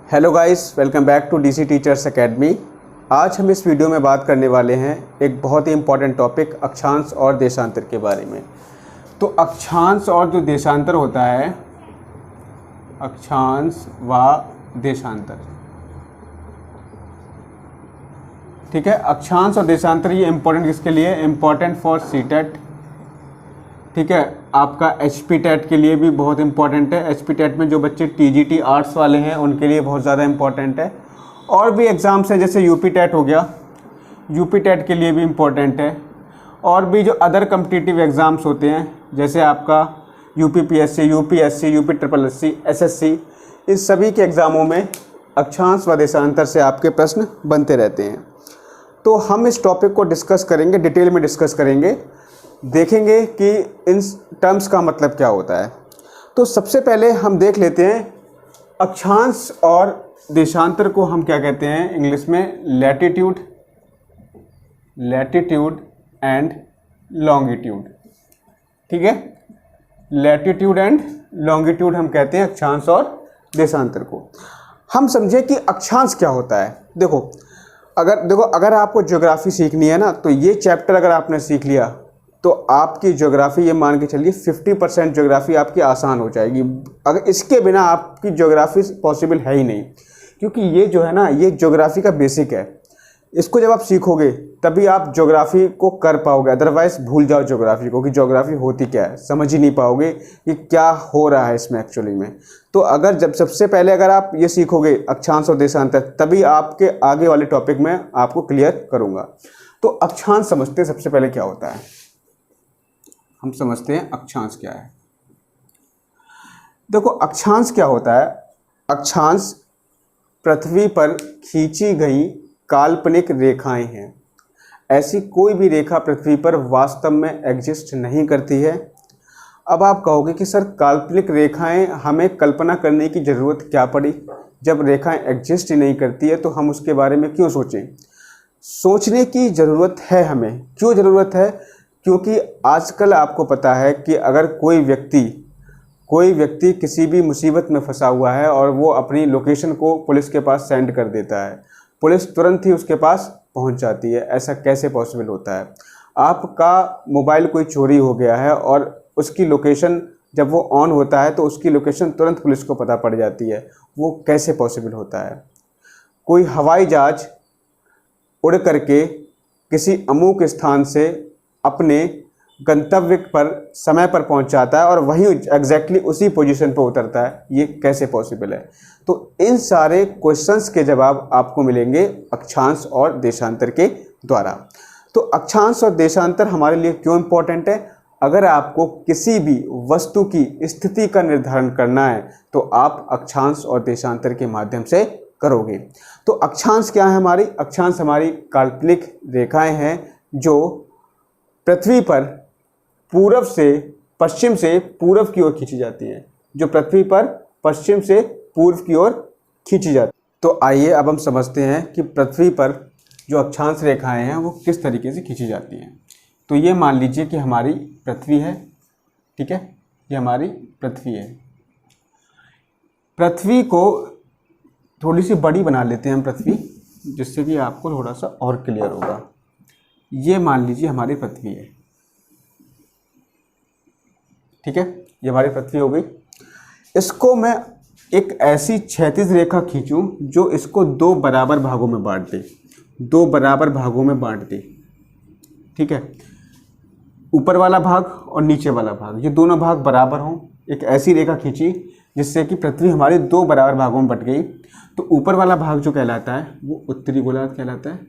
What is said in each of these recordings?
Hello guys, welcome back to DC teachers academy. आज हम इस वीडियो में बात करने वाले हैं एक बहुत ही इम्पॉर्टेंट टॉपिक अक्षांश और देशांतर के बारे में। तो अक्षांश और जो देशांतर होता है, अक्षांश व देशांतर, ठीक है। अक्षांश और देशांतर ये इम्पोर्टेंट किसके लिए? इम्पोर्टेंट फॉर सीटेट, ठीक है। आपका एचपी टेट के लिए भी बहुत इंपॉर्टेंट है। एचपी टेट में जो बच्चे टीजीटी आर्ट्स वाले हैं उनके लिए बहुत ज़्यादा इंपॉर्टेंट है। और भी एग्ज़ाम्स हैं, जैसे यूपी टेट हो गया, यूपी टेट के लिए भी इम्पॉर्टेंट है। और भी जो अदर कम्पिटिटिव एग्ज़ाम्स होते हैं, जैसे आपका UPPSC, UPSC, UP triple SC, SSC, इस सभी के एग्ज़ामों में अक्षांश व देशांतर से आपके प्रश्न बनते रहते हैं। तो हम इस टॉपिक को डिस्कस करेंगे, डिटेल में डिस्कस करेंगे, देखेंगे कि इन टर्म्स का मतलब क्या होता है। तो सबसे पहले हम देख लेते हैं अक्षांश और देशांतर को हम क्या कहते हैं इंग्लिश में? लैटिट्यूड, लैटिट्यूड एंड लॉन्गिट्यूड, ठीक है। लैटिट्यूड एंड लॉन्गिट्यूड हम कहते हैं अक्षांश और देशांतर को। हम समझे कि अक्षांश क्या होता है। अगर आपको ज्योग्राफी सीखनी है ना, तो ये चैप्टर अगर आपने सीख लिया तो आपकी ज्योग्राफी, ये मान के चलिए 50% ज्योग्राफी आपकी आसान हो जाएगी। अगर इसके बिना आपकी ज्योग्राफी पॉसिबल है ही नहीं, क्योंकि ये जो है ना, ये ज्योग्राफी का बेसिक है। इसको जब आप सीखोगे तभी आप ज्योग्राफी को कर पाओगे, अदरवाइज भूल जाओ ज्योग्राफी को कि ज्योग्राफी होती क्या है, समझ ही नहीं पाओगे कि क्या हो रहा है इसमें एक्चुअली में। तो अगर सबसे पहले अगर आप ये सीखोगे अक्षांश और देशांतर, तभी आपके आगे वाले टॉपिक में आपको क्लियर करूँगा। तो अक्षांश समझते हैं सबसे पहले क्या होता है। हम समझते हैं अक्षांश क्या है। देखो, अक्षांश क्या होता है? अक्षांश पृथ्वी पर खींची गई काल्पनिक रेखाएं हैं। ऐसी कोई भी रेखा पृथ्वी पर वास्तव में एग्जिस्ट नहीं करती है। अब आप कहोगे कि सर, काल्पनिक रेखाएं, हमें कल्पना करने की ज़रूरत क्या पड़ी? जब रेखाएं एग्जिस्ट ही नहीं करती है तो हम उसके बारे में क्यों सोचें? सोचने की ज़रूरत है हमें। क्यों ज़रूरत है? क्योंकि आजकल आपको पता है कि अगर कोई व्यक्ति किसी भी मुसीबत में फंसा हुआ है और वो अपनी लोकेशन को पुलिस के पास सेंड कर देता है, पुलिस तुरंत ही उसके पास पहुंच जाती है। ऐसा कैसे पॉसिबल होता है? आपका मोबाइल कोई चोरी हो गया है और उसकी लोकेशन जब वो ऑन होता है तो उसकी लोकेशन तुरंत पुलिस को पता पड़ जाती है। वो कैसे पॉसिबल होता है? कोई हवाई जहाज उड़ करके किसी अमुक स्थान से अपने गंतव्य पर समय पर पहुंच जाता है और वहीं एग्जैक्टली उसी पोजीशन पर उतरता है। ये कैसे पॉसिबल है? तो इन सारे क्वेश्चंस के जवाब आपको मिलेंगे अक्षांश और देशांतर के द्वारा। तो अक्षांश और देशांतर हमारे लिए क्यों इम्पोर्टेंट है? अगर आपको किसी भी वस्तु की स्थिति का निर्धारण करना है तो आप अक्षांश और देशांतर के माध्यम से करोगे। तो अक्षांश क्या है हमारी? अक्षांश हमारी काल्पनिक रेखाएं हैं जो पृथ्वी पर पूर्व से पश्चिम से पूर्व की ओर खींची जाती है, जो पृथ्वी पर पश्चिम से पूर्व की ओर खींची जाती है। तो आइए अब हम समझते हैं कि पृथ्वी पर जो अक्षांश रेखाएं हैं वो किस तरीके से खींची जाती हैं। तो ये मान लीजिए कि हमारी पृथ्वी है, ठीक है, ये हमारी पृथ्वी है। पृथ्वी को थोड़ी सी बड़ी बना लेते हैं हम पृथ्वी, जिससे कि आपको थोड़ा सा और क्लियर होगा। ये मान लीजिए हमारी पृथ्वी है, ठीक है, ये हमारी पृथ्वी हो गई। इसको मैं एक ऐसी क्षैतिज रेखा खींचूं जो इसको दो बराबर भागों में बांट दे, दो बराबर भागों में बांट दे, ठीक है। ऊपर वाला भाग और नीचे वाला भाग, ये दोनों भाग बराबर हों। एक ऐसी रेखा खींची जिससे कि पृथ्वी हमारी दो बराबर भागों में बट गई। तो ऊपर वाला भाग जो कहलाता है वो उत्तरी गोलार्ध कहलाता है,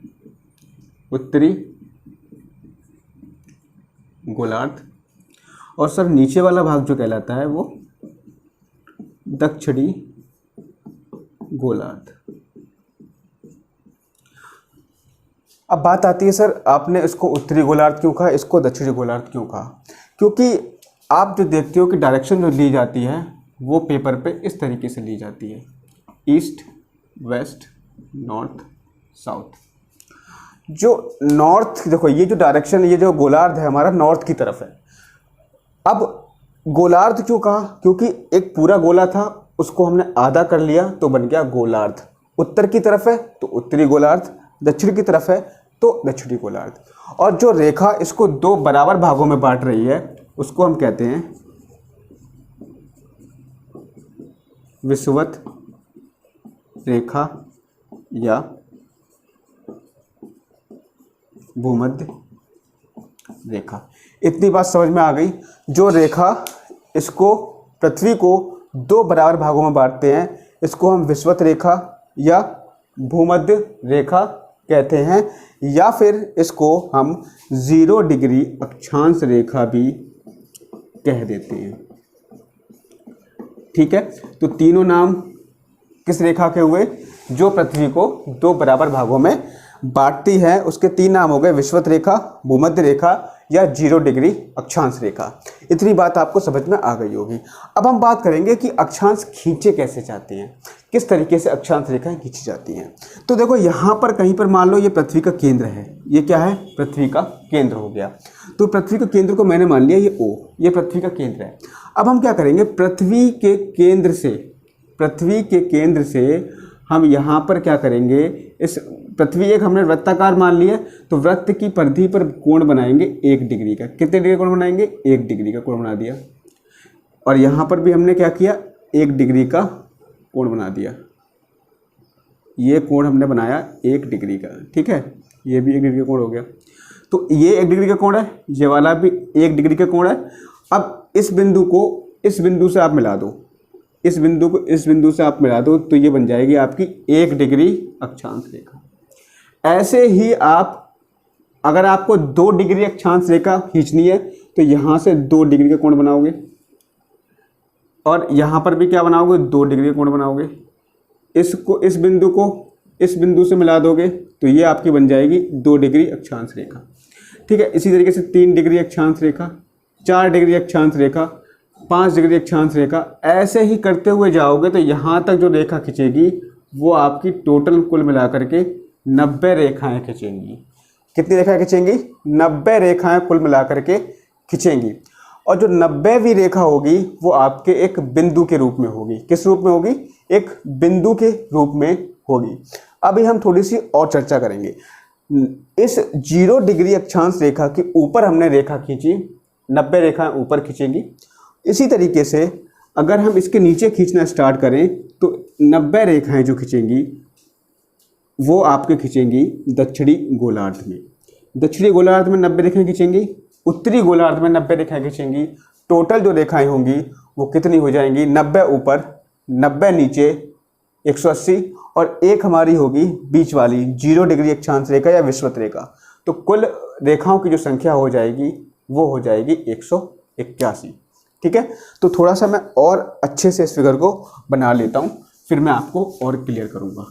उत्तरी गोलार्ध। और सर, नीचे वाला भाग जो कहलाता है वो दक्षिणी गोलार्ध। अब बात आती है, सर आपने इसको उत्तरी गोलार्ध क्यों कहा, इसको दक्षिणी गोलार्ध क्यों कहा? क्योंकि आप जो देखते हो कि डायरेक्शन जो ली जाती है वो पेपर पे इस तरीके से ली जाती है, ईस्ट, वेस्ट, नॉर्थ, साउथ। जो नॉर्थ, देखो ये जो डायरेक्शन, ये जो गोलार्ध है हमारा नॉर्थ की तरफ है। अब गोलार्ध क्यों कहा? क्योंकि एक पूरा गोला था उसको हमने आधा कर लिया तो बन गया गोलार्ध। उत्तर की तरफ है तो उत्तरी गोलार्ध, दक्षिण की तरफ है तो दक्षिणी गोलार्ध। और जो रेखा इसको दो बराबर भागों में बांट रही है उसको हम कहते हैं विषुवत रेखा या भूमध्य रेखा। इतनी बात समझ में आ गई। जो रेखा इसको पृथ्वी को दो बराबर भागों में बांटते हैं इसको हम विषुवत रेखा या भूमध्य रेखा कहते हैं, या फिर इसको हम 0 डिग्री अक्षांश रेखा भी कह देते हैं। ठीक है, तो तीनों नाम किस रेखा के हुए? जो पृथ्वी को दो बराबर भागों में बांटती है उसके तीन नाम हो गए, विषुवत रेखा, भूमध्य रेखा या 0 डिग्री अक्षांश रेखा। इतनी बात आपको समझ में आ गई होगी। अब हम बात करेंगे कि अक्षांश खींचे कैसे जाते हैं, किस तरीके से अक्षांश रेखाएं खींची जाती हैं। तो देखो यहाँ पर कहीं पर मान लो ये पृथ्वी का केंद्र है, ये क्या है? पृथ्वी का केंद्र हो गया। तो पृथ्वी के केंद्र को मैंने मान लिया ये O, ये पृथ्वी का केंद्र है। अब हम क्या करेंगे, पृथ्वी के केंद्र से हम यहाँ पर क्या करेंगे, इस पृथ्वी एक हमने वृत्ताकार मान लिया, तो वृत्त की परिधि पर कोण बनाएंगे 1 डिग्री का। कितने डिग्री का कोण बनाएंगे? 1 डिग्री का कोण बना दिया। और यहाँ पर भी हमने क्या किया, 1 डिग्री का कोण बना दिया। ये कोण हमने बनाया 1 डिग्री का, ठीक है, ये भी 1 डिग्री का कोण हो गया। तो ये 1 डिग्री का कोण है, ये वाला भी 1 डिग्री का कोण है। अब इस बिंदु को इस बिंदु से आप मिला दो, इस बिंदु को इस बिंदु से आप मिला दो, तो ये बन जाएगी आपकी 1 डिग्री अक्षांश रेखा। ऐसे ही आप, अगर आपको 2 डिग्री अक्षांश रेखा खींचनी है तो यहाँ से 2 डिग्री का कोण बनाओगे, और यहाँ पर भी क्या बनाओगे, 2 डिग्री का कोण बनाओगे। इसको इस बिंदु से मिला दोगे तो ये आपकी बन जाएगी 2 डिग्री अक्षांश रेखा। ठीक है, इसी तरीके से 3 डिग्री अक्षांश रेखा, 4 डिग्री अक्षांश रेखा, 5 डिग्री अक्षांश रेखा। ऐसे ही करते हुए जाओगे तो यहाँ तक जो रेखा खींचेगी वो आपकी टोटल कुल मिलाकर के 90 रेखाएं खींचेंगी। कितनी रेखाएं खींचेंगी? 90 रेखाएं कुल मिलाकर के खींचेंगी। और जो 90वीं रेखा होगी वो आपके एक बिंदु के रूप में होगी। किस रूप में होगी? एक बिंदु के रूप में होगी। अभी हम थोड़ी सी और चर्चा करेंगे। इस 0 डिग्री अक्षांश रेखा के ऊपर हमने रेखा खींची, 90 रेखाएं ऊपर खींचेंगी। इसी तरीके से अगर हम इसके नीचे खींचना स्टार्ट करें तो 90 रेखाएं जो खींचेंगी वो आपके खींचेंगी दक्षिणी गोलार्ध में। दक्षिणी गोलार्ध में 90 रेखाएं खींचेंगी, उत्तरी गोलार्ध में 90 रेखाएं खींचेंगी। टोटल जो रेखाएं होंगी वो कितनी हो जाएंगी? 90 ऊपर, 90 नीचे, 180, और एक हमारी होगी बीच वाली 0 डिग्री अक्षांश रेखा या विषुवत रेखा। तो कुल रेखाओं की जो संख्या हो जाएगी वो हो जाएगी 181। ठीक है, तो थोड़ा सा मैं और अच्छे से इस फिगर को बना लेता हूँ, फिर मैं आपको और क्लियर करूँगा।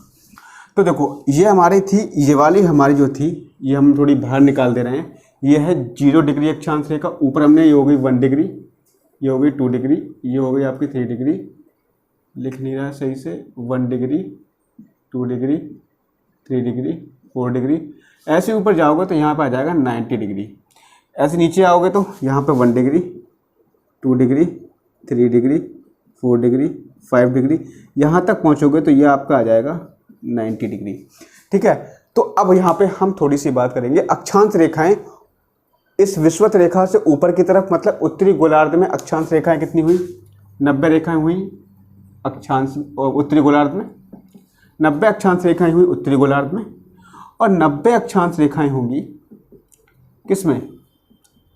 तो देखो ये हमारी थी, ये वाली हमारी जो थी ये हम थोड़ी बाहर निकाल दे रहे हैं। ये है 0 डिग्री अक्षांश रेखा, ऊपर हमने ये हो गई 1 डिग्री, ये हो गई 2 डिग्री, ये हो गई आपकी 3 डिग्री, लिख नहीं रहा सही से, 1 डिग्री, 2 डिग्री, 3 डिग्री, 4 डिग्री। ऐसे ऊपर जाओगे तो यहाँ पर आ जाएगा 90 डिग्री। ऐसे नीचे आओगे तो यहाँ पर 1 degree, 2 degree, 3 degree, 4 degree, 5 degree, यहाँ तक पहुँचोगे तो ये आपका आ जाएगा 90 डिग्री। ठीक है, तो अब यहाँ पे हम थोड़ी सी बात करेंगे। अक्षांश रेखाएं इस विषुवत रेखा से ऊपर की तरफ, मतलब उत्तरी गोलार्ध में अक्षांश रेखाएं कितनी हुई? 90 रेखाएं हुई अक्षांश, और उत्तरी गोलार्ध में 90 अक्षांश रेखाएं हुई उत्तरी गोलार्ध में, और 90 अक्षांश रेखाएं होंगी किसमें?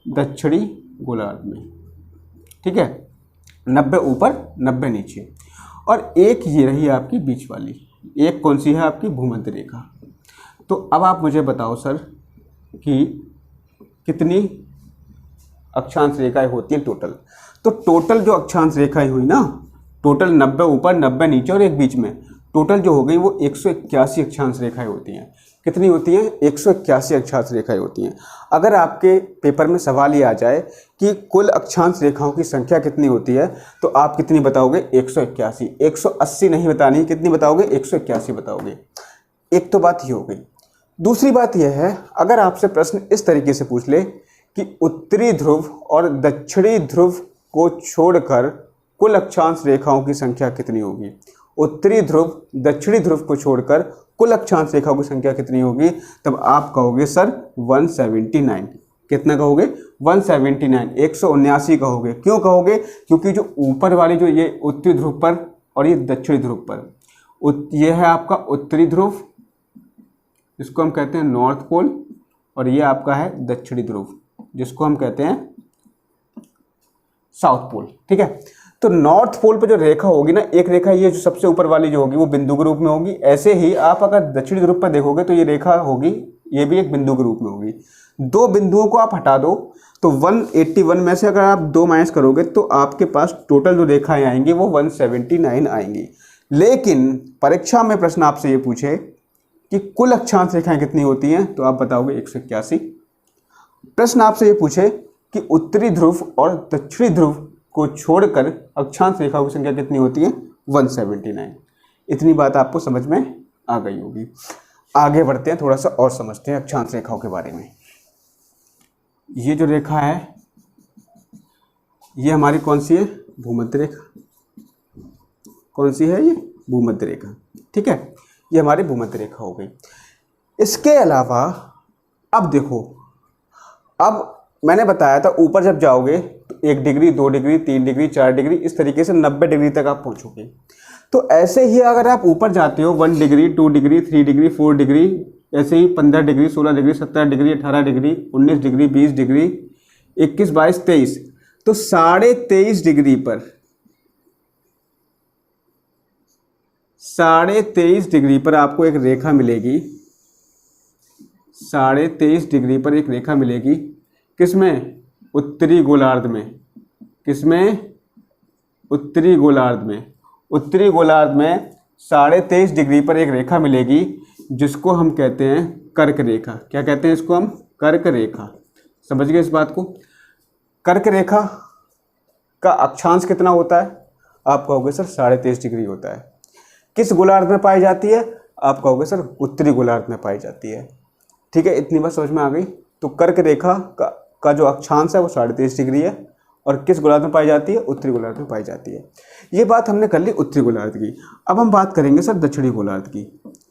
दक्षिणी गोलार्ध में। ठीक है, 90 ऊपर, 90 नीचे, और एक ये रही आपकी बीच वाली, एक कौन सी है? आपकी भूमध्य रेखा। तो अब आप मुझे बताओ सर कि कितनी अक्षांश रेखाएं होती हैं टोटल? तो टोटल जो अक्षांश रेखाएं हुई ना, टोटल 90 ऊपर, 90 नीचे और एक बीच में, टोटल जो हो गई वो 181 अक्षांश रेखाएं होती हैं। कितनी होती हैं? 181 अक्षांश रेखाएं होती हैं। अगर आपके पेपर में सवाल ये आ जाए कि कुल अक्षांश रेखाओं की संख्या कितनी होती है, तो आप कितनी बताओगे? 181। 180 नहीं बतानी, कितनी बताओगे? 181 बताओगे। एक तो बात ये हो गई। दूसरी बात यह है, अगर आपसे प्रश्न इस तरीके से पूछ ले कि उत्तरी ध्रुव और दक्षिणी ध्रुव को छोड़कर कुल अक्षांश रेखाओं की संख्या कितनी होगी? उत्तरी ध्रुव दक्षिणी ध्रुव को छोड़कर कुल अक्षांश रेखाओं की संख्या कितनी होगी? तब आप कहोगे सर 179। कितना कहोगे? 179, 179 कहोगे। क्यों कहोगे? क्योंकि जो ऊपर वाली जो ये उत्तरी ध्रुव पर और ये दक्षिणी ध्रुव पर, ये है आपका उत्तरी ध्रुव, इसको हम कहते हैं नॉर्थ पोल, और ये आपका है दक्षिणी ध्रुव जिसको हम कहते हैं साउथ पोल। ठीक है, तो नॉर्थ पोल पे जो रेखा होगी ना, एक रेखा ये जो सबसे ऊपर वाली जो होगी वो बिंदु के रूप में होगी। ऐसे ही आप अगर दक्षिणी ध्रुव पर देखोगे तो ये रेखा होगी, ये भी एक बिंदु के रूप में होगी। दो बिंदुओं को आप हटा दो तो 181 में से अगर आप 2 माइनस करोगे तो आपके पास टोटल जो रेखाएं आएंगी वो 179 आएंगी। लेकिन परीक्षा में प्रश्न आपसे ये पूछे कि कुल अक्षांश रेखाएं कितनी होती हैं, तो आप बताओगे 181। प्रश्न आपसे ये पूछे कि उत्तरी ध्रुव और दक्षिणी ध्रुव को छोड़कर अक्षांश रेखाओं की संख्या कितनी होती है? 179। इतनी बात आपको समझ में आ गई होगी। आगे बढ़ते हैं, थोड़ा सा और समझते हैं अक्षांश रेखाओं के बारे में। ये जो रेखा है ये हमारी कौन सी है? भूमध्य रेखा। कौन सी है ये? भूमध्य रेखा। ठीक है, ये हमारी भूमध्य रेखा हो गई। इसके अलावा अब देखो, अब मैंने बताया था ऊपर जब जाओगे तो 1 डिग्री, 2 डिग्री, 3 डिग्री, 4 डिग्री, इस तरीके से 90 डिग्री तक आप पहुंचोगे। तो ऐसे ही अगर आप ऊपर जाते हो 1 डिग्री, 2 डिग्री, 3 डिग्री, 4 डिग्री, ऐसे ही 15 degree, 16 degree, 17 degree, 18 degree, 19 degree, 20 degree, 21, 22, 23, तो 23.5 डिग्री पर 23.5 डिग्री पर आपको एक रेखा मिलेगी। 23.5 डिग्री पर एक रेखा मिलेगी। किसमें? उत्तरी गोलार्ध में। किसमें? उत्तरी गोलार्ध में। उत्तरी गोलार्ध में 23.5 डिग्री पर एक रेखा मिलेगी जिसको हम कहते हैं कर्क रेखा। क्या कहते हैं इसको हम? कर्क रेखा। समझ गए इस बात को? कर्क रेखा का अक्षांश कितना होता है? आप कहोगे सर 23.5 डिग्री होता है। किस गोलार्ध में पाई जाती है? आप कहोगे सर उत्तरी गोलार्ध में पाई जाती है। ठीक है, इतनी बात समझ में आ गई। तो कर्क रेखा का जो अक्षांश है वो 23.5 डिग्री है और किस गोलार्ध में पाई जाती है? उत्तरी गोलार्ध में पाई जाती है। ये बात हमने कर ली उत्तरी गोलार्ध की। अब हम बात करेंगे सर दक्षिणी गोलार्ध की।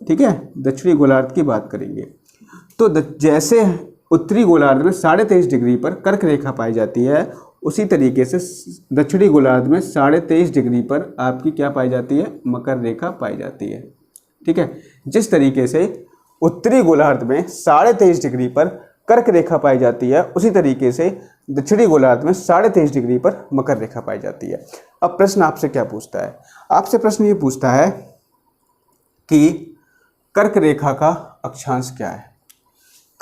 ठीक है, दक्षिणी गोलार्ध की बात करेंगे। तो जैसे उत्तरी गोलार्ध में 23.5 डिग्री पर कर्क रेखा पाई जाती है, उसी तरीके से दक्षिणी गोलार्ध में 23.5 डिग्री पर आपकी क्या पाई जाती है? मकर रेखा पाई जाती है। ठीक है, जिस तरीके से उत्तरी गोलार्ध में 23.5 डिग्री पर कर्क रेखा पाई जाती है, उसी तरीके से दक्षिणी गोलार्ध में 23.5 डिग्री पर मकर रेखा पाई जाती है। अब प्रश्न आपसे क्या पूछता है? आपसे प्रश्न ये पूछता है कि कर्क रेखा का अक्षांश क्या है?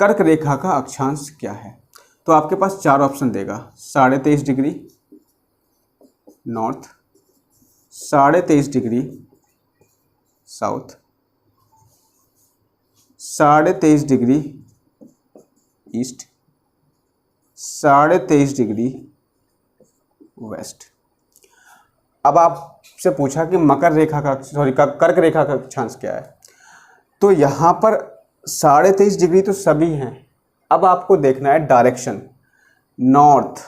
कर्क रेखा का अक्षांश क्या है? तो आपके पास 4 ऑप्शन देगा। 23.5 degree north, 23.5 degree south, 23.5 degree east, 23.5 degree west. अब आपसे पूछा कि मकर रेखा का कर्क रेखा का अक्षांश क्या है? तो यहाँ पर 23.5 डिग्री तो सभी हैं। अब आपको देखना है डायरेक्शन, नॉर्थ।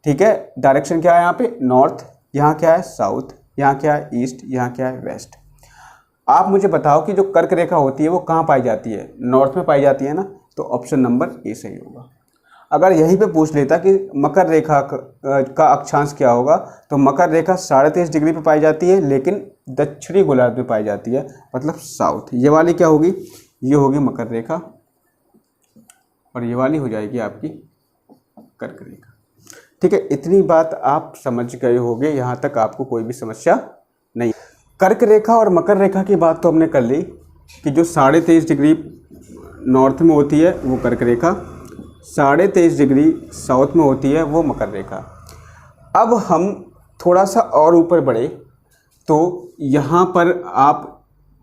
ठीक है, डायरेक्शन क्या है यहाँ पे? नॉर्थ। यहाँ क्या है? साउथ। यहाँ क्या है? ईस्ट। यहाँ क्या है? वेस्ट। आप मुझे बताओ कि जो कर्क रेखा होती है वो कहाँ पाई जाती है? नॉर्थ में पाई जाती है ना, तो ऑप्शन नंबर ए सही होगा। अगर यहीं पे पूछ लेता कि मकर रेखा का अक्षांश क्या होगा, तो मकर रेखा 23.5 डिग्री पे पाई जाती है लेकिन दक्षिणी गोलार्ध में पाई जाती है, मतलब साउथ। ये वाली क्या होगी? ये होगी मकर रेखा और ये वाली हो जाएगी आपकी कर्क रेखा। ठीक है, इतनी बात आप समझ गए होंगे। यहाँ तक आपको कोई भी समस्या नहीं। कर्क रेखा और मकर रेखा की बात तो हमने कर ली कि जो 23.5 डिग्री नॉर्थ में होती है वो कर्क रेखा, 23.5 डिग्री साउथ में होती है वो मकर रेखा। अब हम थोड़ा सा और ऊपर बढ़े तो यहाँ पर आप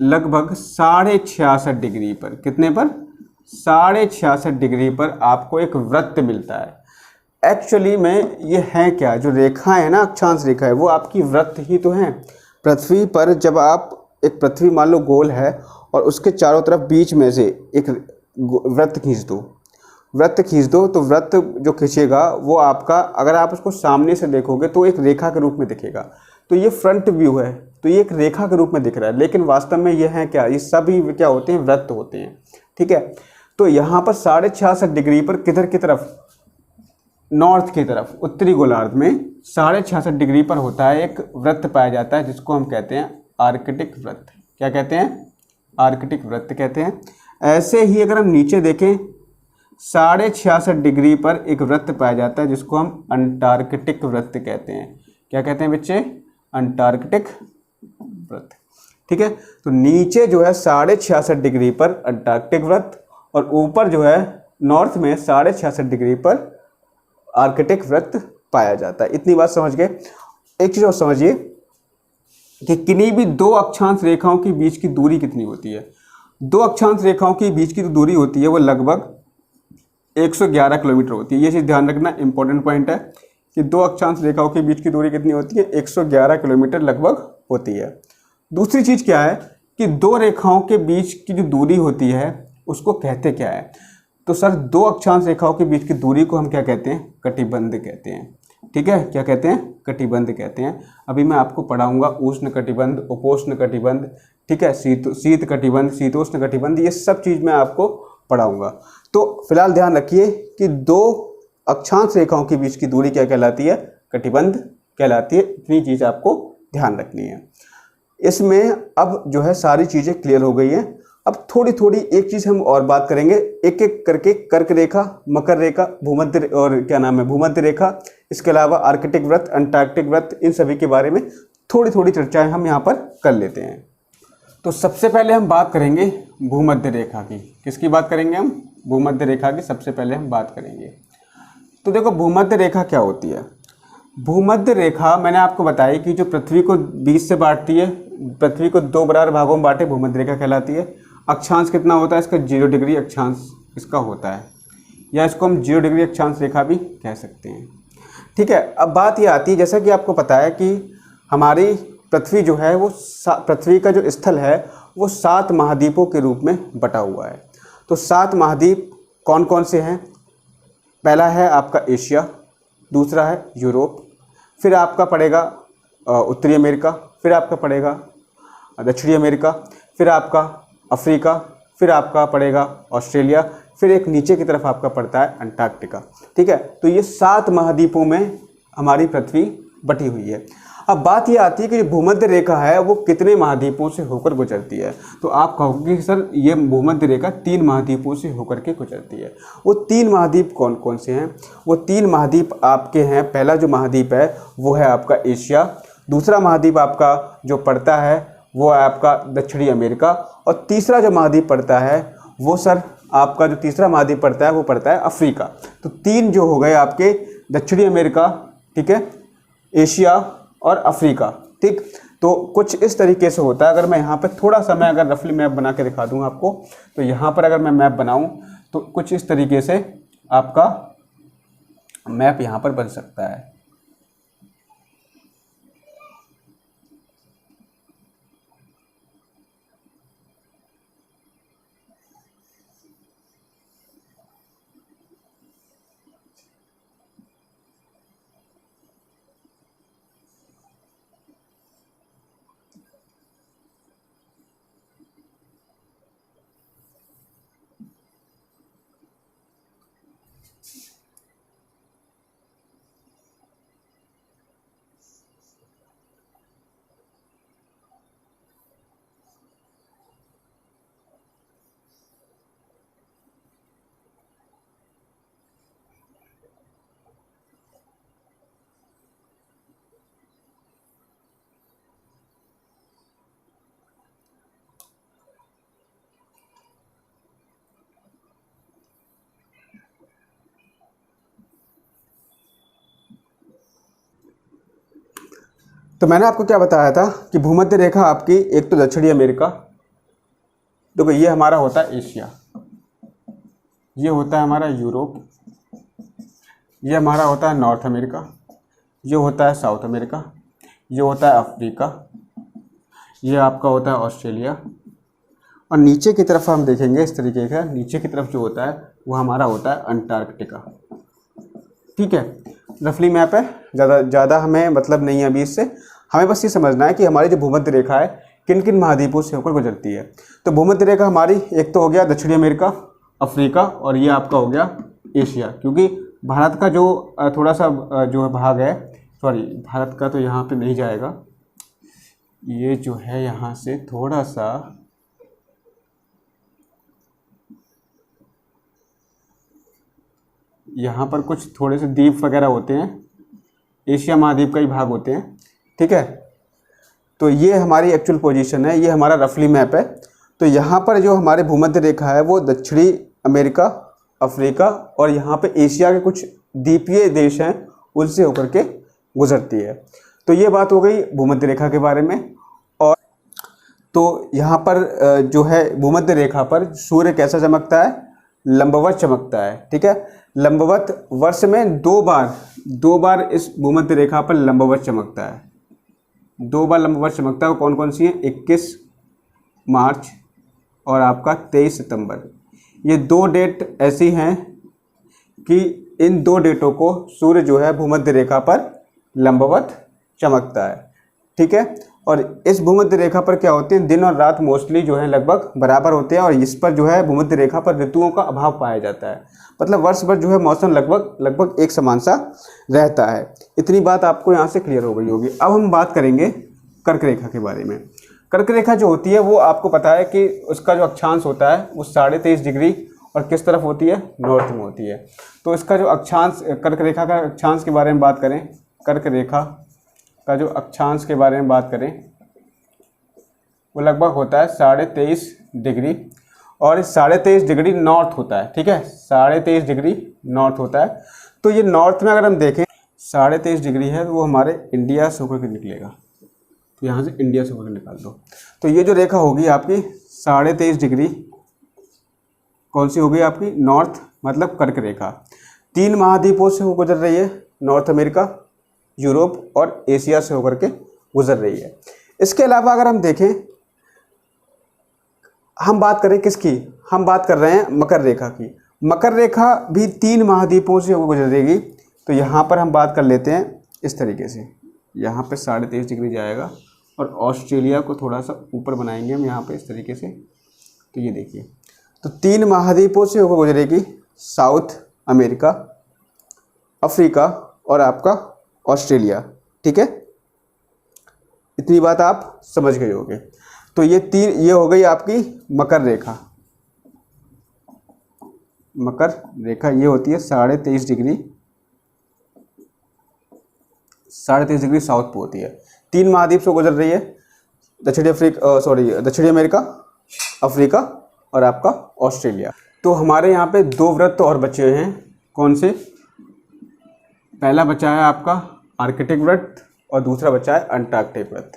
लगभग 66.5 डिग्री पर, कितने पर? 66.5 डिग्री पर आपको एक वृत्त मिलता है। एक्चुअली में ये है क्या? जो रेखा है ना, अक्षांश रेखा है, वो आपकी वृत्त ही तो है। पृथ्वी पर जब आप एक पृथ्वी मान लो गोल है और उसके चारों तरफ बीच में से एक वृत्त खींच दो, वृत्त खींच दो तो वृत्त जो खींचेगा वो आपका, अगर आप उसको सामने से देखोगे तो एक रेखा के रूप में दिखेगा। तो ये फ्रंट व्यू है, तो ये एक रेखा के रूप में दिख रहा है, लेकिन वास्तव में ये है क्या, ये सभी क्या होते हैं, वृत्त होते हैं। ठीक है, तो यहाँ पर 66.5 डिग्री पर किधर की तरफ, नॉर्थ की तरफ, उत्तरी गोलार्ध में 66.5 डिग्री पर होता है एक वृत्त पाया जाता है, जिसको हम कहते हैं आर्कटिक वृत्त। क्या कहते हैं, आर्कटिक वृत्त कहते हैं। ऐसे ही अगर हम नीचे देखें 66.5 डिग्री पर एक वृत्त पाया जाता है, जिसको हम अंटार्कटिक वृत्त कहते हैं। क्या कहते हैं बच्चे, अंटार्कटिक वृत्त। ठीक है, तो नीचे जो है 66.5 डिग्री पर अंटार्कटिक वृत्त, और ऊपर जो है नॉर्थ में 66.5 डिग्री पर आर्कटिक वृत्त पाया जाता है। इतनी बात समझ गए। एक चीज़ और समझिए कि किन्हीं भी दो अक्षांश रेखाओं के बीच की दूरी कितनी होती है। दो अक्षांश रेखाओं के बीच की जो दूरी होती है वो लगभग 111 किलोमीटर होती है। ये चीज़ ध्यान रखना, इंपॉर्टेंट पॉइंट है कि दो अक्षांश रेखाओं के बीच की दूरी कितनी होती है, 111 किलोमीटर लगभग होती है। दूसरी चीज़ क्या है कि दो रेखाओं के बीच की जो दूरी होती है उसको कहते क्या है, तो सर दो अक्षांश रेखाओं के बीच की दूरी को हम क्या कहते हैं, कटिबंध कहते हैं। ठीक है, क्या कहते हैं, कटिबंध कहते हैं। अभी मैं आपको पढ़ाऊंगा उष्ण कटिबंध, उपोष्ण कटिबंध, ठीक है, शीत कटिबंध, शीतोष्ण कटिबंध, ये सब चीज़ मैं आपको पढ़ाऊंगा। तो फिलहाल ध्यान रखिए कि दो अक्षांश रेखाओं के बीच की दूरी क्या कहलाती है, कटिबंध कहलाती है। इतनी चीज़ आपको ध्यान रखनी है। इसमें अब जो है सारी चीज़ें क्लियर हो गई हैं। अब थोड़ी थोड़ी एक चीज़ हम और बात करेंगे, एक एक करके। कर्क रेखा, मकर रेखा, भूमध्य और क्या नाम है, भूमध्य रेखा, इसके अलावा आर्कटिक वृत्त, अंटार्कटिक वृत्त, इन सभी के बारे में थोड़ी थोड़ी चर्चाएं हम यहाँ पर कर लेते हैं। तो सबसे पहले हम बात करेंगे भूमध्य रेखा की। किसकी बात करेंगे हम, भूमध्य रेखा की सबसे पहले हम बात करेंगे। तो देखो भूमध्य रेखा क्या होती है। भूमध्य रेखा मैंने आपको बताई कि जो पृथ्वी को 20 से बांटती है, पृथ्वी को दो बराबर भागों में बांटे, भूमध्य रेखा कहलाती है। अक्षांश कितना होता है इसका, 0 डिग्री अक्षांश इसका होता है, या इसको हम 0 डिग्री अक्षांश रेखा भी कह सकते हैं। ठीक है, अब बात ये आती है, जैसा कि आपको पता है कि हमारी पृथ्वी जो है वो पृथ्वी का जो स्थल है वो 7 महाद्वीपों के रूप में बटा हुआ है। तो 7 महाद्वीप कौन कौन से हैं, पहला है आपका एशिया, दूसरा है यूरोप, फिर आपका पड़ेगा उत्तरी अमेरिका, फिर आपका पड़ेगा दक्षिणी अमेरिका, फिर आपका अफ्रीका, फिर आपका पड़ेगा ऑस्ट्रेलिया, फिर एक नीचे की तरफ आपका पड़ता है अंटार्कटिका। ठीक है, तो ये 7 महाद्वीपों में हमारी पृथ्वी बटी हुई है। अब बात ये आती है कि भूमध्य रेखा है वो कितने महाद्वीपों से होकर गुजरती है। तो आप कहोगे कि सर ये भूमध्य रेखा 3 महाद्वीपों से होकर के गुजरती है। वो 3 महाद्वीप कौन कौन से हैं, वो 3 महाद्वीप आपके हैं। पहला जो महाद्वीप है वो है आपका एशिया, दूसरा महाद्वीप आपका जो पड़ता है वो है आपका दक्षिणी अमेरिका, और तीसरा जो महाद्वीप पड़ता है वो सर आपका जो तीसरा महाद्वीप पड़ता है वो पड़ता है अफ्रीका। तो 3 जो हो गए आपके, दक्षिणी अमेरिका, ठीक है, एशिया और अफ्रीका। ठीक, तो कुछ इस तरीके से होता है। अगर मैं यहाँ पे थोड़ा सा मैं अगर रफली मैप बना के दिखा दूँ आपको, तो यहाँ पर अगर मैं मैप बनाऊँ तो कुछ इस तरीके से आपका मैप यहाँ पर बन सकता है। तो मैंने आपको क्या बताया था कि भूमध्य रेखा आपकी एक तो दक्षिणी अमेरिका, देखो ये हमारा होता है एशिया, ये होता है हमारा यूरोप, ये हमारा होता है नॉर्थ अमेरिका, ये होता है साउथ अमेरिका, ये होता है अफ्रीका, ये आपका होता है ऑस्ट्रेलिया, और नीचे की तरफ हम देखेंगे इस तरीके का, नीचे की तरफ जो होता है वो हमारा होता है अंटार्कटिका। ठीक है, रफली मैप है, ज़्यादा हमें मतलब नहीं है अभी इससे, हमें बस ये समझना है कि हमारी जो भूमध्य रेखा है किन किन महाद्वीपों से होकर गुजरती है। तो भूमध्य रेखा हमारी एक तो हो गया दक्षिणी अमेरिका, अफ्रीका, और ये आपका हो गया एशिया। क्योंकि भारत का जो थोड़ा सा जो भाग है, सॉरी भारत का तो यहाँ पे नहीं जाएगा, ये जो है यहाँ से थोड़ा सा यहाँ पर कुछ थोड़े से द्वीप वगैरह होते हैं, एशिया महाद्वीप का ही भाग होते हैं। ठीक है, तो ये हमारी एक्चुअल पोजीशन है, ये हमारा रफली मैप है। तो यहाँ पर जो हमारे भूमध्य रेखा है वो दक्षिणी अमेरिका, अफ्रीका और यहाँ पे एशिया के कुछ द्वीपीय देश हैं उनसे होकर के गुजरती है। तो ये बात हो गई भूमध्य रेखा के बारे में। और तो यहाँ पर जो है भूमध्य रेखा पर सूर्य कैसा चमकता है, लंबवत चमकता है। ठीक है, लंबवत वर्ष में दो बार इस भूमध्य रेखा पर लंबवत चमकता है, 2 बार लंबवत चमकता है। वो कौन कौन सी हैं, 21 मार्च और आपका 23 सितंबर। ये 2 डेट ऐसी हैं कि इन 2 डेटों को सूर्य जो है भूमध्य रेखा पर लंबवत चमकता है। ठीक है, और इस भूमध्य रेखा पर क्या होते हैं, दिन और रात मोस्टली जो है लगभग बराबर होते हैं और इस पर जो है भूमध्य रेखा पर ऋतुओं का अभाव पाया जाता है। मतलब वर्ष भर जो है मौसम लगभग एक समान सा रहता है। इतनी बात आपको यहाँ से क्लियर हो गई होगी। अब हम बात करेंगे कर्क रेखा के बारे में। कर्क रेखा जो होती है वो आपको पता है कि उसका जो अक्षांश होता है वो 23.5 डिग्री और किस तरफ होती है, नॉर्थ में होती है। तो इसका जो अक्षांश, कर्क रेखा का अक्षांश के बारे में बात करें, कर्क रेखा का जो अक्षांश के बारे में बात करें वो लगभग होता है 23.5 डिग्री और इस 23.5 डिग्री नॉर्थ होता है। ठीक है, 23.5 डिग्री नॉर्थ होता है। तो ये नॉर्थ में अगर हम देखें 23.5 डिग्री है तो वो हमारे इंडिया से होकर के निकलेगा। तो यहाँ से इंडिया से होकर निकाल दो। तो ये जो रेखा होगी आपकी 23.5 डिग्री कौन सी होगी आपकी, नॉर्थ, मतलब कर्क रेखा। 3 महाद्वीपों से वो गुजर रही है, नॉर्थ अमेरिका, यूरोप और एशिया से होकर के गुजर रही है। इसके अलावा अगर हम देखें, हम बात करें किसकी, हम बात कर रहे हैं मकर रेखा की। मकर रेखा भी 3 महाद्वीपों से वो गुजरेगी। तो यहाँ पर हम बात कर लेते हैं इस तरीके से, यहाँ पे 23.5 डिग्री जाएगा और ऑस्ट्रेलिया को थोड़ा सा ऊपर बनाएंगे हम यहाँ पे इस तरीके से। तो ये देखिए, तो 3 महाद्वीपों से होकर गुजरेगी, साउथ अमेरिका, अफ्रीका और आपका ऑस्ट्रेलिया। ठीक है, इतनी बात आप समझ गए होंगे। तो ये हो गई आपकी मकर रेखा। मकर रेखा ये होती है 23.5 डिग्री, 23.5 डिग्री साउथ पे होती है, 3 महाद्वीप से गुजर रही है, दक्षिणी अमेरिका, अफ्रीका और आपका ऑस्ट्रेलिया। तो हमारे यहाँ पे 2 व्रत और बचे हुए हैं। कौन से, पहला बचा है आपका आर्कटिक व्रत और दूसरा बचा है अंटार्कटिक व्रत।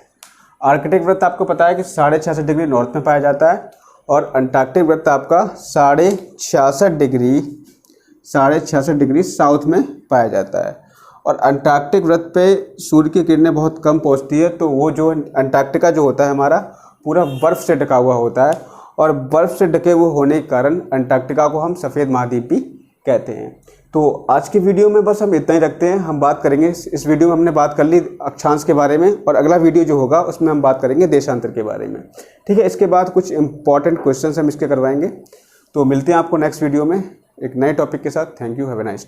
आर्कटिक व्रत आपको पता है कि 66.5 डिग्री नॉर्थ में पाया जाता है और अंटार्कटिक व्रत आपका 66.5 डिग्री साउथ में पाया जाता है। और अंटार्कटिक व्रत पे सूर्य की किरणें बहुत कम पहुंचती है। तो वो जो अंटार्कटिका जो होता है हमारा पूरा बर्फ़ से ढका हुआ होता है और बर्फ़ से ढके हुए होने के कारण अंटार्कटिका को हम सफ़ेद महाद्वीप भी कहते हैं। तो आज की वीडियो में बस हम इतना ही रखते हैं। हम बात करेंगे, इस वीडियो में हमने बात कर ली अक्षांश के बारे में और अगला वीडियो जो होगा उसमें हम बात करेंगे देशांतर के बारे में। ठीक है, इसके बाद कुछ इंपॉर्टेंट क्वेश्चन हम इसके करवाएंगे। तो मिलते हैं आपको नेक्स्ट वीडियो में एक नए टॉपिक के साथ। Thank you, have a nice day.